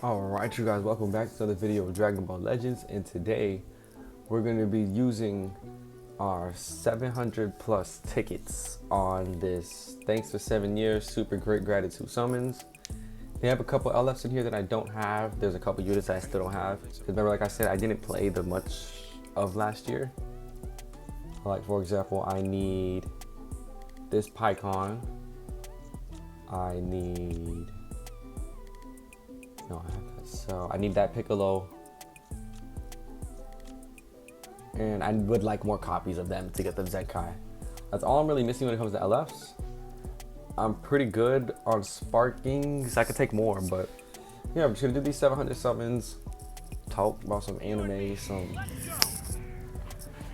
Alright you guys, welcome back to another video of Dragon Ball Legends, and today we're going to be using our 700 plus tickets on this thanks for 7 years super great gratitude summons. They have a couple LFs in here that I don't have. There's a couple units that I still don't have. Remember, like I said, I didn't play the much of last year. Like for example, I need this Pycon. I need I have that. So I need that Piccolo, and I would like more copies of them to get the Zenkai. That's all I'm really missing when it comes to LFs. I'm pretty good on sparking, so I could take more, but yeah, I'm just gonna do these 700 summons, talk about some anime, some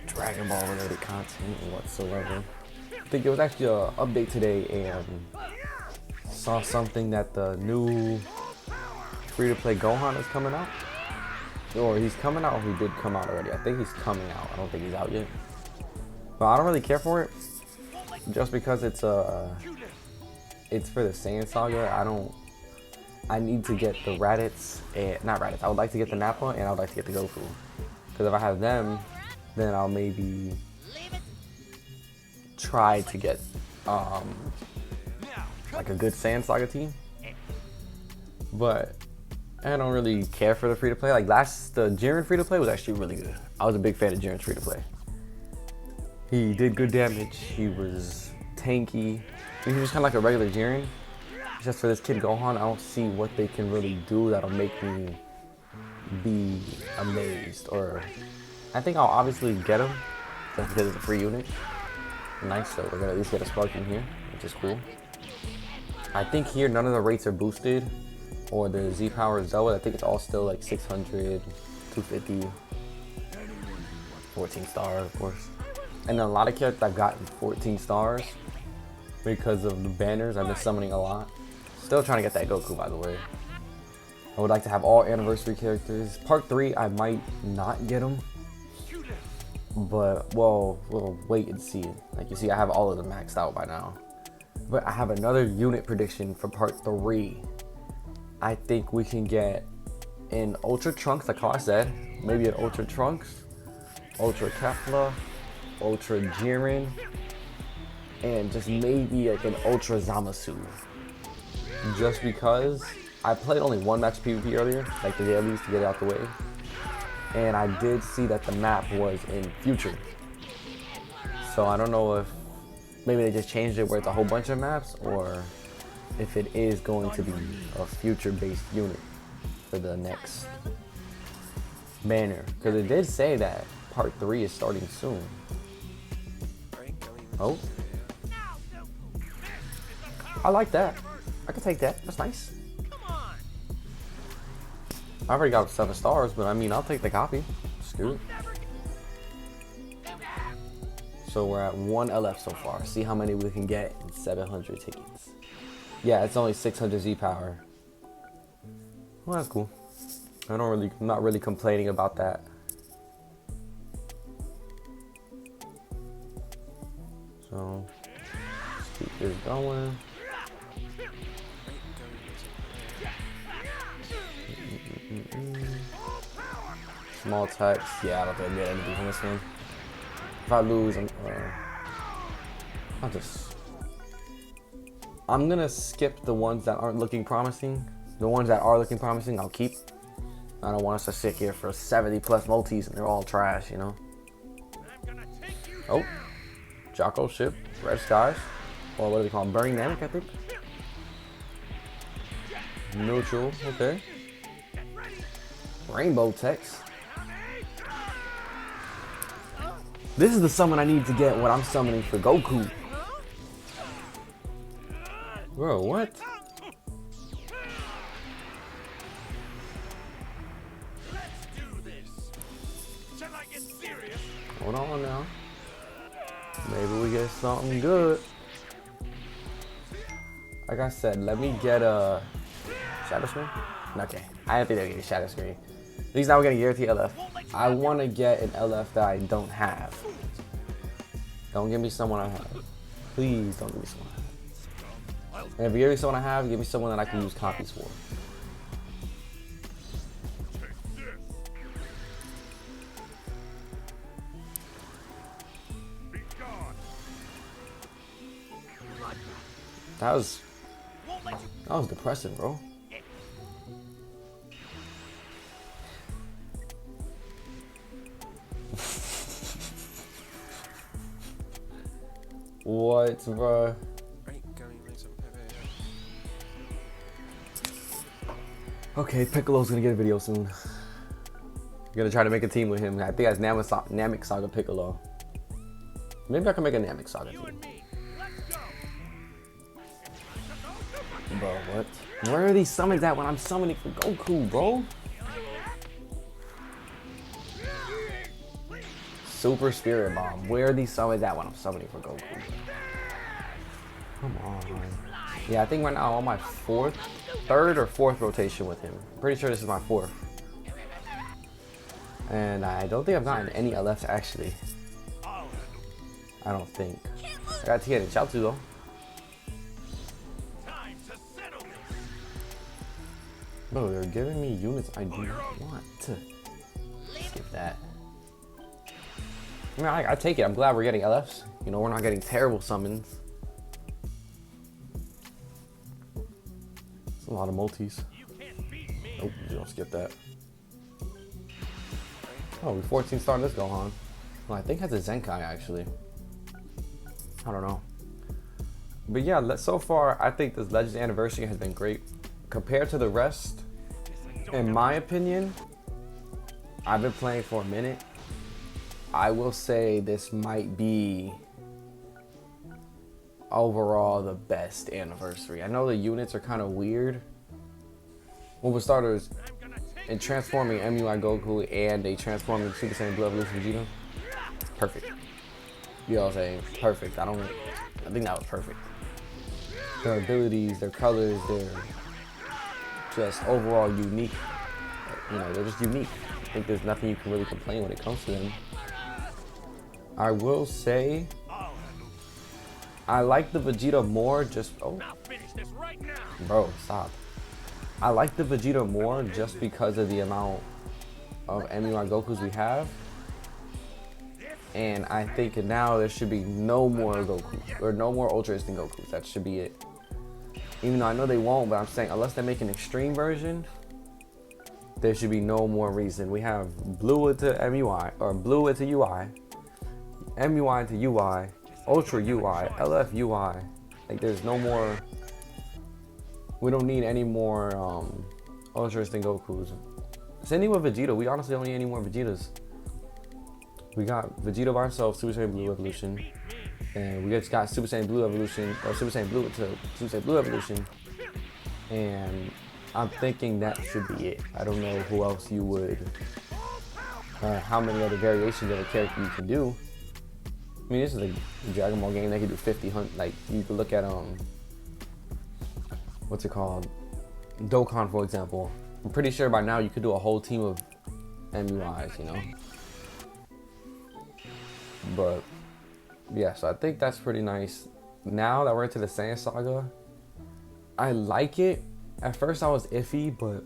Dragon Ball related content whatsoever. I think it was actually an update today, and saw something that the new free-to-play Gohan is coming out, or he's coming out, or he did come out already. I think he's coming out. I don't think he's out yet, but I don't really care for it, just because it's for the Saiyan Saga. I need to get the Raditz, and not Raditz. I would like to get the Nappa, and I would like to get the Goku, because if I have them, then I'll maybe try to get like a good Saiyan Saga team. But I don't really care for the free-to-play. Like the Jiren free-to-play was actually really good. I was a big fan of Jiren's free-to-play. He did good damage. He was tanky. He was just kind of like a regular Jiren. Just for this kid Gohan, I don't see what they can really do that'll make me be amazed. Or I think I'll obviously get him just because it's a free unit. Nice, so we're gonna at least get a spark in here, which is cool. I think here none of the rates are boosted, or the Z power is doubled. I think it's all still like 600, 250, 14 stars, of course. And then a lot of characters I've gotten 14 stars because of the banners. I've been summoning a lot. Still trying to get that Goku, by the way. I would like to have all anniversary characters. Part 3, I might not get them, but well, we'll wait and see. Like you see, I have all of them maxed out by now. But I have another unit prediction for part 3. I think we can get an Ultra Trunks, like how I said, maybe an Ultra Trunks, Ultra Kefla, Ultra Jiren, and just maybe like an Ultra Zamasu. Just because I played only one match PvP earlier, like the dailies to get it out the way, and I did see that the map was in future. So I don't know if maybe they just changed it where it's a whole bunch of maps, or if it is going to be a future-based unit for the next banner. Because it did say that part 3 is starting soon. Oh. I like that. I can take that. That's nice. I already got 7 stars, but I mean, I'll take the copy. Just do it. So we're at 1 LF so far. See how many we can get in 700 tickets. Yeah, it's only 600 Z power. Well, that's cool. I'm not really complaining about that. So let's keep this going. Small attacks. Yeah, I don't think I get anything from this one. If I lose, I'm gonna skip the ones that aren't looking promising. The ones that are looking promising, I'll keep. I don't want us to sit here for 70 plus multis and they're all trash, you know? Oh, Jocko ship, Red Skies. Or what do they call them? Burning Namek, I think. Neutral, okay. Rainbow Text. This is the summon I need to get when I'm summoning for Goku. Bro, what? Hold on now. Maybe we get something good. Like I said, let me get a shadow screen. Okay, I don't think they'll get a shadow screen. At least now we're gonna guarantee LF. I want to get an LF that I don't have. Don't give me someone I have. Please don't give me someone I have. And if you give me someone I have, give me someone that I can use copies for. That was depressing, bro. What, bro? Okay, Piccolo's gonna get a video soon. I'm gonna try to make a team with him. I think that's Namek Saga Piccolo. Maybe I can make a Namek Saga team. Bro, what? Where are these summons at when I'm summoning for Goku, bro? Super Spirit Bomb. Where are these summons at when I'm summoning for Goku? Come on. Yeah, I think right now I'm on my third or fourth rotation with him. I'm pretty sure this is my fourth. And I don't think I've gotten any LFs actually. I don't think. I got Tia and Chaozu though. Bro, they're giving me units I do not want to. Skip that. I mean, I take it. I'm glad we're getting LFs. You know, we're not getting terrible summons. It's a lot of multis. Nope, you don't skip that. Oh, we 14 starting this Gohan. Well, I think it has a Zenkai actually. I don't know. But yeah, so far, I think this Legends Anniversary has been great. Compared to the rest, in my opinion, I've been playing for a minute. I will say this might be overall the best anniversary. I know the units are kind of weird. Well, for starters, in transforming MUI Goku and they transforming Super Saiyan Blue Evolution Vegeta, perfect. You know what I'm saying? Perfect. I think that was perfect. Their abilities, their colors, they're just overall unique. You know, they're just unique. I think there's nothing you can really complain when it comes to them. I will say, I like the Vegeta more just, bro, stop. I like the Vegeta more just because of the amount of MUI Gokus we have. And I think now there should be no more Gokus, or no more Ultra Instinct Gokus. That should be it. Even though I know they won't, but I'm saying unless they make an extreme version, there should be no more reason. We have Blue into MUI, or Blue into UI, MUI into UI, Ultra UI, LF UI. Like there's no more, we don't need any more Ultra Instinct Gokus. Same with Vegeta, we honestly don't need any more Vegetas. We got Vegeta by himself, Super Saiyan Blue Evolution. And we just got Super Saiyan Blue Evolution, or Super Saiyan Blue to Super Saiyan Blue Evolution. And I'm thinking that should be it. I don't know who else you would, how many other variations of a character you can do. I mean, this is a Dragon Ball game. They could do 50, like you could look at, what's it called? Dokkan, for example. I'm pretty sure by now you could do a whole team of MUIs, you know? But yeah, so I think that's pretty nice. Now that we're into the Saiyan Saga, I like it. At first I was iffy, but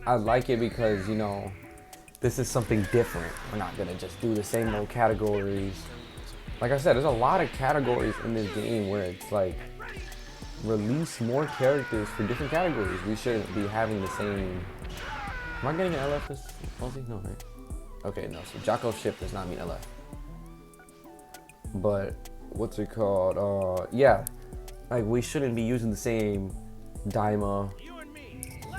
I like it because, you know, this is something different. We're not gonna just do the same old categories. Like I said, there's a lot of categories in this game where it's like, release more characters for different categories. We shouldn't be having the same. Am I getting an LF this multi? No, right? Okay, no, so Jocko Ship does not mean LF. But what's it called? Yeah, like we shouldn't be using the same Daima,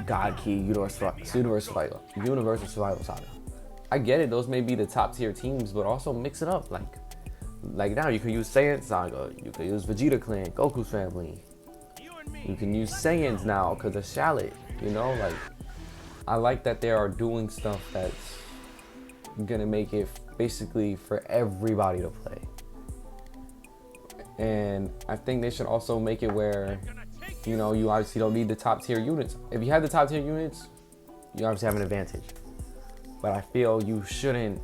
God Key, Universal Survival Saga. I get it; those may be the top tier teams, but also mix it up. Like now you can use Saiyan Saga, you can use Vegeta Clan, Goku's family. You can use Saiyans now because of Shallot. You know, like I like that they are doing stuff that's gonna make it basically for everybody to play. And I think they should also make it where, you know, you obviously don't need the top tier units. If you have the top tier units, you obviously have an advantage. But I feel you shouldn't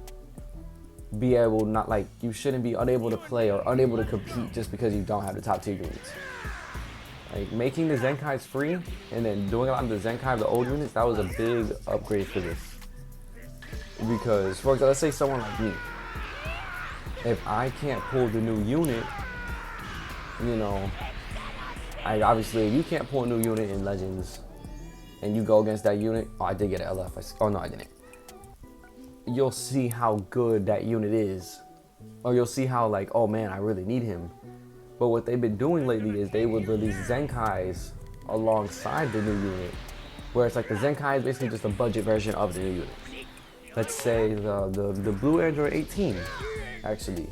be you shouldn't be unable to play or unable to compete just because you don't have the top tier units. Like making the Zenkais free and then doing a lot of the Zenkai of the old units, that was a big upgrade for this. Because, for example, let's say someone like me, if I can't pull the new unit, you know, Obviously, if you can't pull a new unit in Legends and you go against that unit, oh, I did get an LF. Oh no, I didn't. You'll see how good that unit is, or you'll see how like, oh man, I really need him. But what they've been doing lately is they would release Zenkais alongside the new unit, where it's like the Zenkai is basically just a budget version of the new unit. Let's say the Blue Android 18, actually,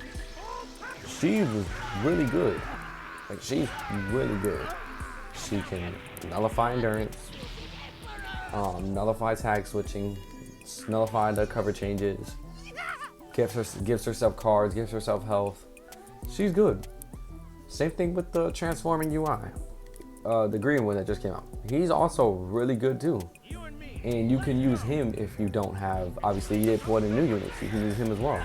she was really good. Like, she's really good. She can nullify endurance, nullify tag switching, nullify the cover changes, gives herself cards, gives herself health. She's good. Same thing with the transforming UI, the green one that just came out. He's also really good too. And you can use him if you don't have, obviously you didn't put in new units, you can use him as well.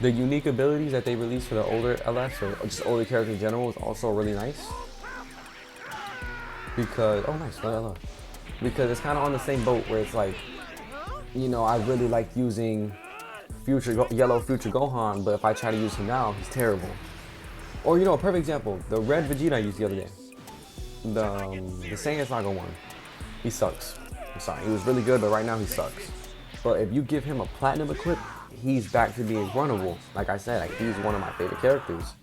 The unique abilities that they released for the older LS, or just older characters in general, is also really nice. Because, oh nice, because it's kind of on the same boat where it's like, you know, I really like using yellow Future Gohan, but if I try to use him now, he's terrible. Or, you know, a perfect example, the red Vegeta I used the other day. The Saiyan Saga one. He sucks. I'm sorry, he was really good, but right now he sucks. But if you give him a platinum equip, he's back to being runnable. Like I said, like, he's one of my favorite characters.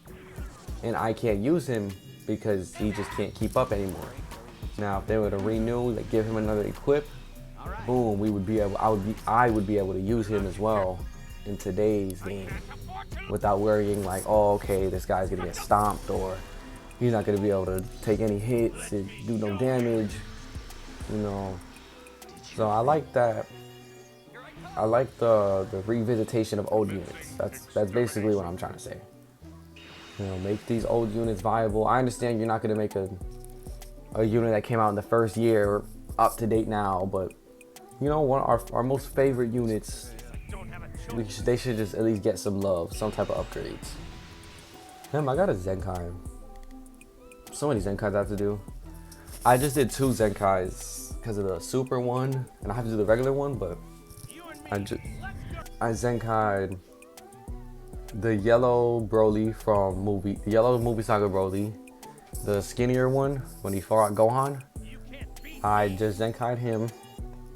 And I can't use him because he just can't keep up anymore. Now, if they were to renew, like give him another equip, boom, we would be able, I would be able to use him as well in today's game without worrying like, oh, okay, this guy's gonna get stomped, or he's not gonna be able to take any hits and do no damage, you know. So I like that. I like the revisitation of old units. That's basically what I'm trying to say. You know, make these old units viable. I understand you're not gonna make a unit that came out in the first year up to date now, but you know, one of our most favorite units, they should just at least get some love, some type of upgrades. Damn, I got a Zenkai. So many Zenkais I have to do. I just did 2 Zenkais because of the super one, and I have to do the regular one, but I Zenkai'd the yellow Broly from the yellow movie saga Broly, the skinnier one when he fought Gohan. I just Zenkai'd him.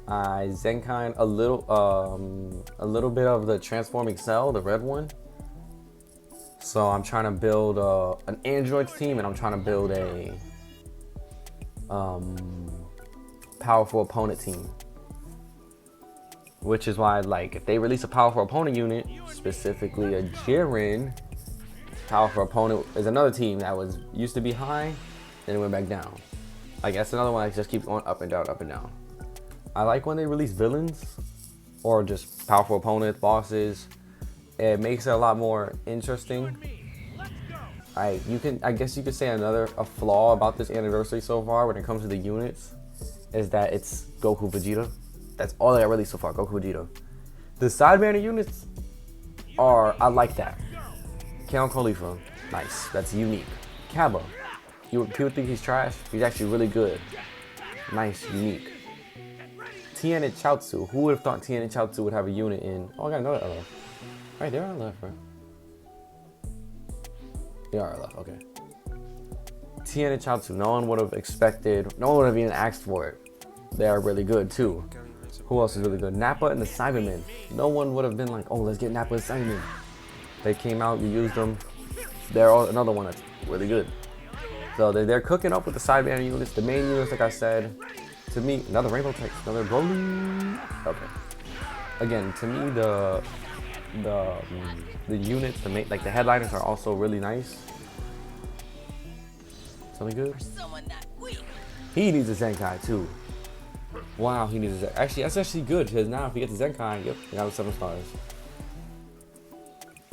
I Zenkai'd a little bit of the transforming Cell, the red one. So I'm trying to build an androids team, and I'm trying to build a powerful opponent team. Which is why, like, if they release a powerful opponent unit, specifically a Jiren, powerful opponent is another team that used to be high, then it went back down. Like, that's another one that just keeps going up and down, up and down. I like when they release villains or just powerful opponents, bosses. It makes it a lot more interesting. I guess you could say a flaw about this anniversary so far when it comes to the units is that it's Goku Vegeta. That's all they got released so far, Goku Vegeta. The sidebanner units I like that. Count Khalifa, nice, that's unique. Kaba, people think he's trash, he's actually really good. Nice, unique. Tien and Chaozu, who would have thought Tien and Chaozu would have a unit in, oh, I got another LF. Right, they're on left, right? They are left, okay. Tien and Chaozu, no one would have expected, no one would have even asked for it. They are really good too. Who else is really good? Nappa and the Cybermen. No one would have been like, oh, let's get Nappa and Cybermen. They came out, you used them. They're another one that's really good. So they're cooking up with the sidebanner units. The main units, like I said, to me, another Rainbow Text, another Broly. Okay. Again, to me, the units, like the headliners are also really nice. Something good? He needs a Zenkai too. Wow, he needs a actually, that's actually good, because now if he gets a Zenkai, yep, he got 7 stars.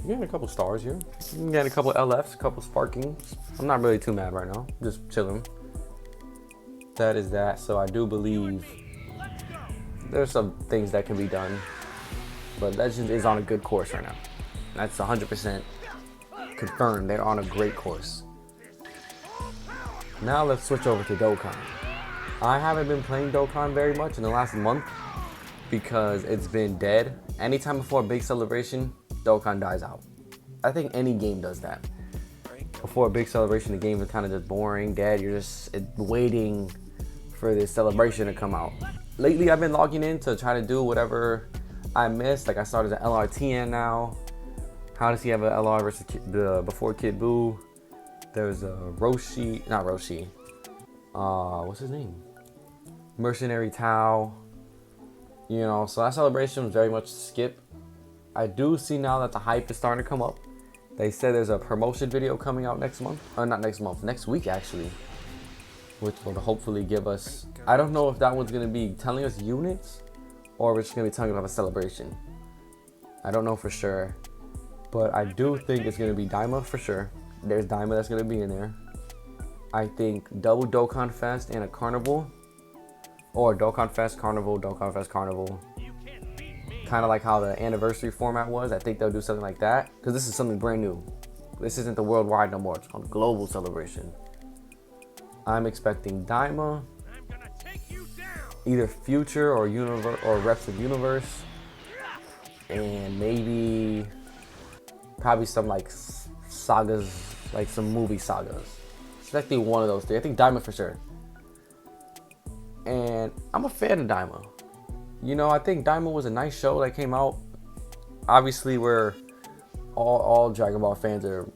You got a couple stars here. You got a couple LFs, a couple Sparkings. I'm not really too mad right now, just chilling. That is that. So I do believe there's some things that can be done, but Legends is on a good course right now. That's 100% confirmed. They're on a great course. Now let's switch over to Dokkan. I haven't been playing Dokkan very much in the last month because it's been dead. Anytime before a big celebration, Dokkan dies out. I think any game does that. before a big celebration, the games are kind of just boring, dead. You're just waiting for this celebration to come out. Lately, I've been logging in to try to do whatever I missed. Like I started an LRTN now. How does he have an LR versus before Kid Buu? There's a Roshi, not Roshi. What's his name? Mercenary Tao. You know, so that celebration was very much skip. I do see now that the hype is starting to come up. They said there's a promotion video coming out next month. Not next month, next week actually. Which will hopefully give us, I don't know if that one's gonna be telling us units or if it's gonna be telling about the celebration. I don't know for sure. But I do think it's gonna be Daima for sure. There's Daima that's gonna be in there. I think double Dokkan Fest and a Carnival. Or Dokkan Fest, Carnival, Dokkan Fest, Carnival. Kind of like how the anniversary format was. I think they'll do something like that. Because this is something brand new. This isn't the worldwide no more. It's called global celebration. I'm expecting Daima. Either Future or Universe or Reps of Universe. And maybe probably some like sagas, like some movie sagas. Expecting one of those three. I think Daima for sure. And I'm a fan of Daima. You know, I think Daima was a nice show that came out. Obviously, we're all Dragon Ball fans are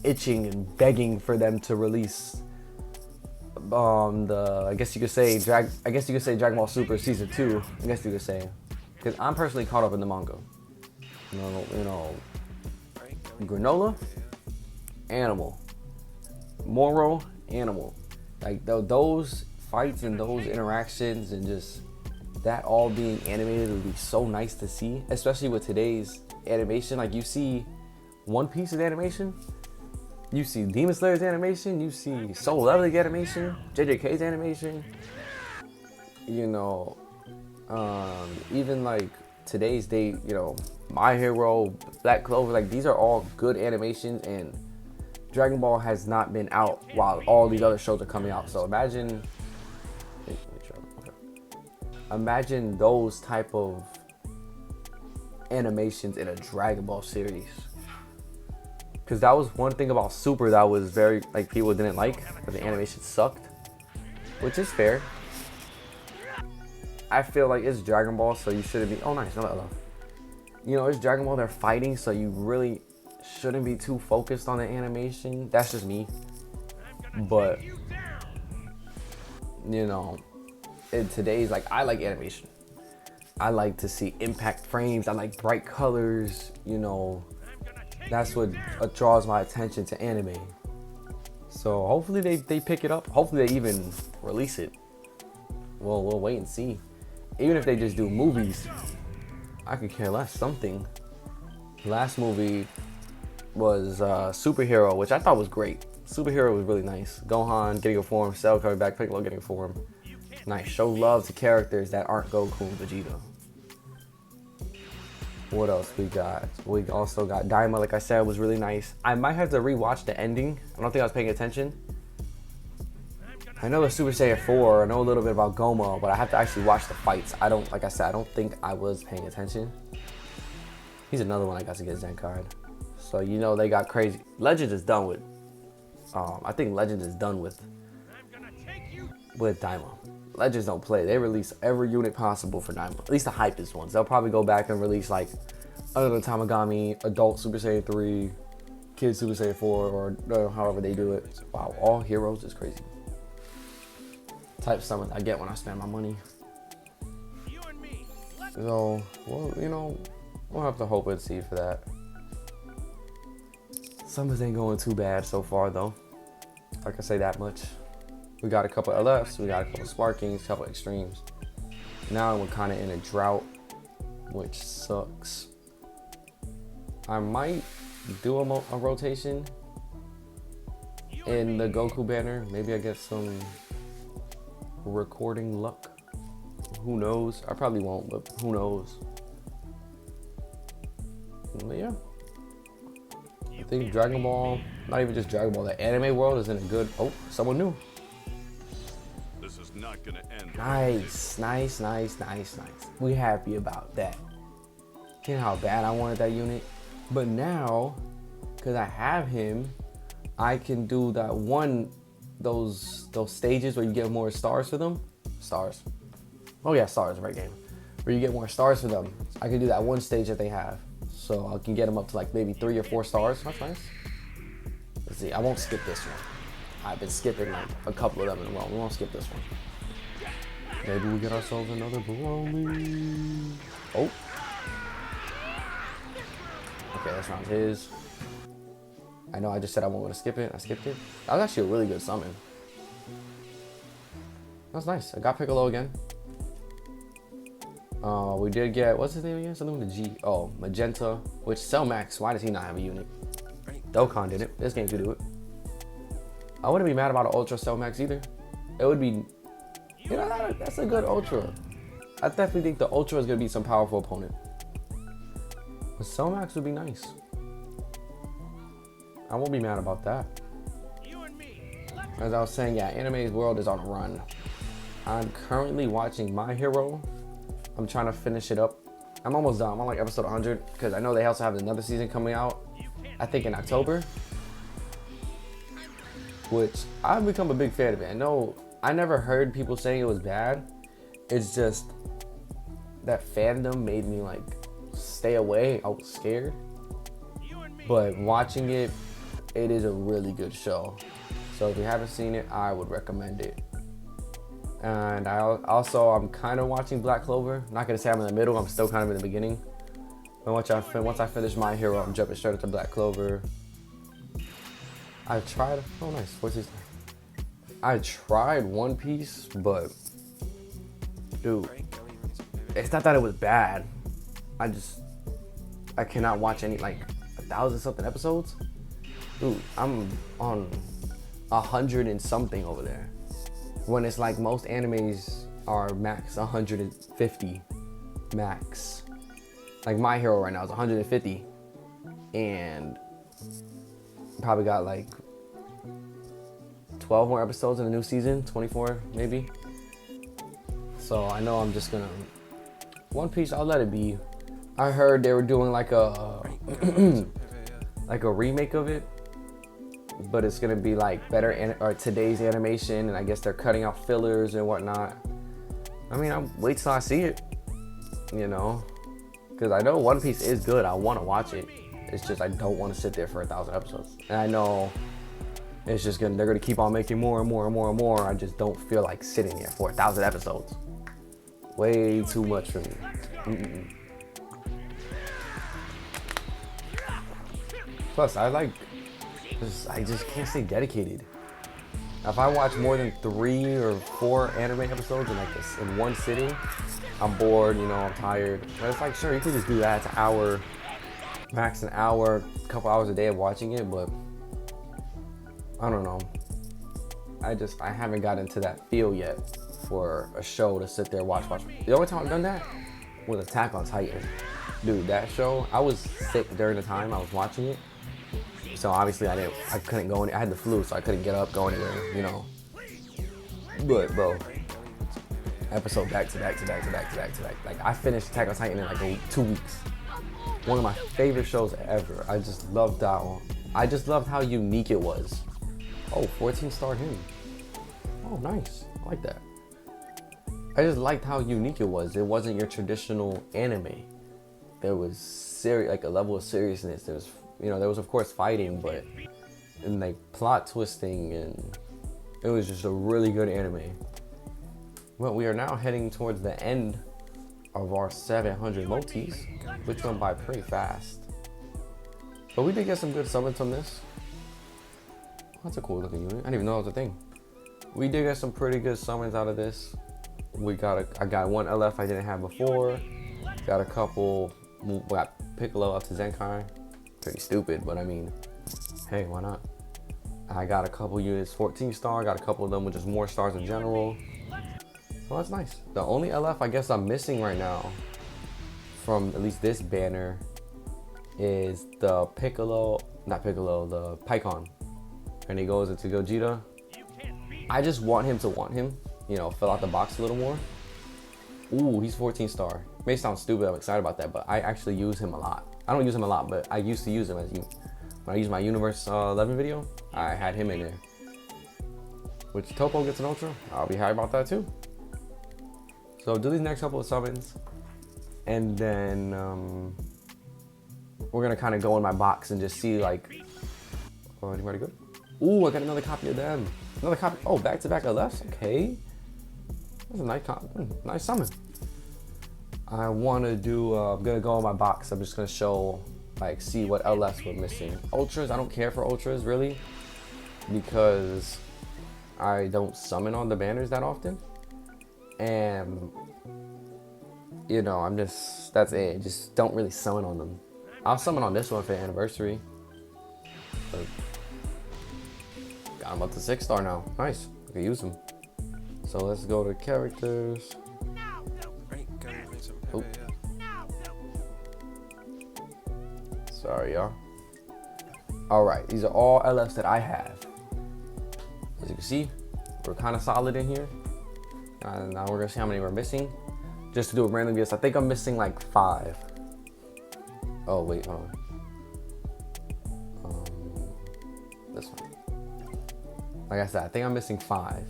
itching and begging for them to release I guess you could say Dragon Ball Super Season 2. I guess you could say, because I'm personally caught up in the manga. You know, Granola, Animal, Moro, Animal. Like those fights and those interactions and just that all being animated would be so nice to see, especially with today's animation. Like you see One Piece's animation, you see Demon Slayer's animation, you see Solo Leveling animation, JJK's animation, you know, even like today's date, you know, My Hero, Black Clover, like these are all good animations, and Dragon Ball has not been out while all these other shows are coming out. So imagine those type of animations in a Dragon Ball series. Because that was one thing about Super that was very, like, people didn't like, but the animation sucked, which is fair. I feel like it's Dragon Ball, so you shouldn't be, oh nice, no love. You know, it's Dragon Ball, they're fighting, so you really shouldn't be too focused on the animation. That's just me. But, you know, in today's, like, I like animation. I like to see impact frames. I like bright colors, you know. That's what draws my attention to anime. So hopefully they pick it up. Hopefully they even release it. Well, we'll wait and see. Even if they just do movies, I could care less. Something. Last movie was Superhero, which I thought was great. Superhero was really nice. Gohan getting a form, Cell coming back, Piccolo getting a form. Nice. Show love to characters that aren't Goku and Vegeta. What else we got? We also got Daima, like I said, was really nice. I might have to rewatch the ending. I don't think I was paying attention. I know the Super Saiyan 4, I know a little bit about Goma, but I have to actually watch the fights. Like I said, I don't think I was paying attention. He's another one I got to get Zen card. So, you know, they got crazy. Legends is done with, I think Legends is done with Daima. Legends don't play. They release every unit possible for Daima. At least the hypest ones. They'll probably go back and release like another Tamagami, Adult Super Saiyan 3, Kid Super Saiyan 4, or however they do it. Wow, all heroes is crazy. Type of stuff I get when I spend my money. So, well, you know, we'll have to hope and see for that. Summers ain't going too bad so far though. I can say that much. We got a couple LFs, we got a couple Sparkings, a couple Extremes. Now we're kind of in a drought, which sucks. I might do a rotation in the Goku banner. Maybe I get some recording luck. Who knows? I probably won't, but who knows? But yeah. I think Dragon Ball, not even just Dragon Ball, the anime world is in a good, oh, someone new. This is not gonna end. Nice. We happy about that. You know how bad I wanted that unit? But now, because I have him, I can do that one, those stages where you get more stars for them. Stars. Oh yeah, stars, right game. Where you get more stars for them. I can do that one stage that they have. So I can get them up to like maybe 3 or 4 stars. That's nice. Let's see, I won't skip this one. I've been skipping like a couple of them in a row. We won't skip this one. Maybe we get ourselves another brownie. Oh. Okay, that's not his. I know I just said I wasn't gonna skip it. I skipped it. That was actually a really good summon. That's nice. I got Piccolo again. We did get, what's his name again? Something with a G. Oh, Magenta. Which, Cell Max, why does he not have a unit? Dokkan did it. This game could do it. I wouldn't be mad about an Ultra Cell Max either. It would be, you know, that's a good Ultra. I definitely think the Ultra is going to be some powerful opponent. But Cell Max would be nice. I won't be mad about that. As I was saying, yeah, anime's world is on a run. I'm currently watching My Hero. I'm trying to finish it up. I'm almost done. I'm on like episode 100 because I know they also have another season coming out, I think in October, which I've become a big fan of it. I know I never heard people saying it was bad. It's just that fandom made me like stay away. I was scared. But watching it, it is a really good show. So if you haven't seen it, I would recommend it. And I'm kind of watching Black Clover. I'm not gonna say I'm in the middle. I'm still kind of in the beginning. But once I finish My Hero, I'm jumping straight into Black Clover. I tried. Oh, nice. What's this? I tried One Piece, but dude, it's not that it was bad. I cannot watch any like 1,000 something episodes. Dude, I'm on 100 and something over there. When it's like most animes are max 150 max. Like My Hero right now is 150 and probably got like 12 more episodes in the new season, 24 maybe. So I know I'm just gonna One Piece, I'll let it be. I heard they were doing like a like a remake of it, but it's gonna be like better or today's animation, and I guess they're cutting out fillers and whatnot. I mean, I'll wait till I see it, you know, because I know One Piece is good. I want to watch it. It's just I don't want to sit there for 1,000 episodes, and I know it's just they're gonna keep on making more and more and more and more. I just don't feel like sitting there for 1,000 episodes. Way too much for me. Plus, I just can't stay dedicated. If I watch more than 3 or 4 anime episodes in like this in one sitting, I'm bored, you know, I'm tired. But it's like, sure, you could just do that. It's an hour, max an hour, a couple hours a day of watching it, but I don't know. I haven't got into that feel yet for a show to sit there watch. The only time I've done that was Attack on Titan. Dude, that show, I was sick during the time I was watching it. So obviously I couldn't go I had the flu, so I couldn't get up, go anywhere, you know. But bro, episode back to back. Like I finished Attack on Titan in like 2 weeks. One of my favorite shows ever. I just loved that one. I just loved how unique it was. Oh, 14-star him. Oh, nice. I like that. I just liked how unique it was. It wasn't your traditional anime. There was like a level of seriousness. There was, you know, there was of course fighting, but and like plot twisting, and it was just a really good anime. Well, we are now heading towards the end of our 700 motis, which went by pretty fast. But we did get some good summons from this. That's a cool looking unit. I didn't even know that was a thing. We did get some pretty good summons out of this. I got one LF I didn't have before. Got a couple. Got Piccolo up to Zenkai. Pretty stupid, but I mean, hey, why not? I got a couple units 14-star. Got a couple of them with just more stars in general. Well, that's nice. The only LF I guess I'm missing right now from at least this banner is the the Pycon. And he goes into Gogeta. I just want him to you know, fill out the box a little more. Ooh, he's 14-star. May sound stupid, I'm excited about that, but I actually use him a lot. I don't use him a lot, but I used to use him as when I used my Universe 11 video, I had him in there. Which Topo gets an Ultra, I'll be happy about that too. So do these next couple of summons, and then we're gonna kind of go in my box and just see like, oh, anybody good? Ooh, I got another copy of them. Another copy. Oh, back-to-back LFs. Okay, that's a nice summon. I want to do. I'm gonna go in my box. I'm just gonna show, like, see what LFs we're missing. Ultras. I don't care for ultras really, because I don't summon on the banners that often, and you know, I'm just, that's it. Just don't really summon on them. I'll summon on this one for anniversary. But got him up to 6-star now. Nice. I can use him. So let's go to characters. Oh. Sorry, y'all. All right, these are all LFs that I have. As you can see, we're kind of solid in here. And now we're gonna see how many we're missing. Just to do a random guess, I think I'm missing like 5. Oh wait, hold on. This one. Like I said, I think I'm missing 5.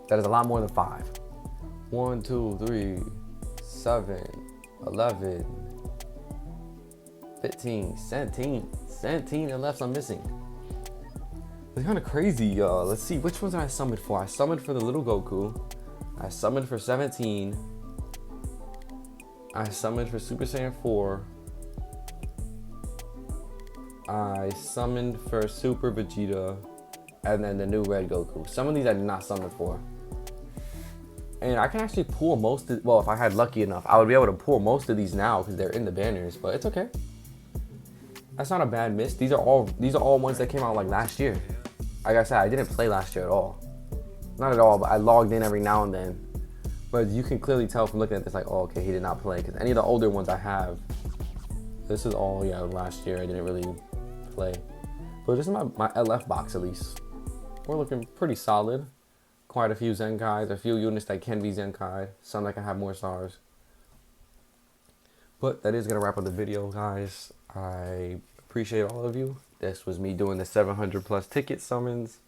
That is a lot more than 5. 1, 2, 3, 7, 11, 15, 17 LFs I'm missing. It's kind of crazy, y'all. Let's see, which ones did I summon for? I summoned for the little Goku. I summoned for 17. I summoned for Super Saiyan 4. I summoned for Super Vegeta. And then the new Red Goku. Some of these I did not summon for. And I can actually pull most of, well, if I had lucky enough, I would be able to pull most of these now because they're in the banners, but it's okay. That's not a bad miss. These are all ones that came out like last year. Like I said, I didn't play last year at all. Not at all, but I logged in every now and then. But you can clearly tell from looking at this, like, oh, okay, he did not play. Because any of the older ones I have, this is all, yeah, last year. I didn't really play. But this is my LF box, at least. We're looking pretty solid. Quite a few Zenkais, a few units that can be Zenkai. Some that can have more stars. But that is going to wrap up the video, guys. I appreciate all of you. This was me doing the 700 plus ticket summons.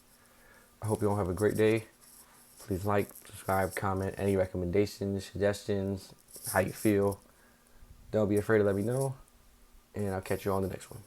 I hope you all have a great day. Please like, subscribe, comment, any recommendations, suggestions, how you feel. Don't be afraid to let me know. And I'll catch you on the next one.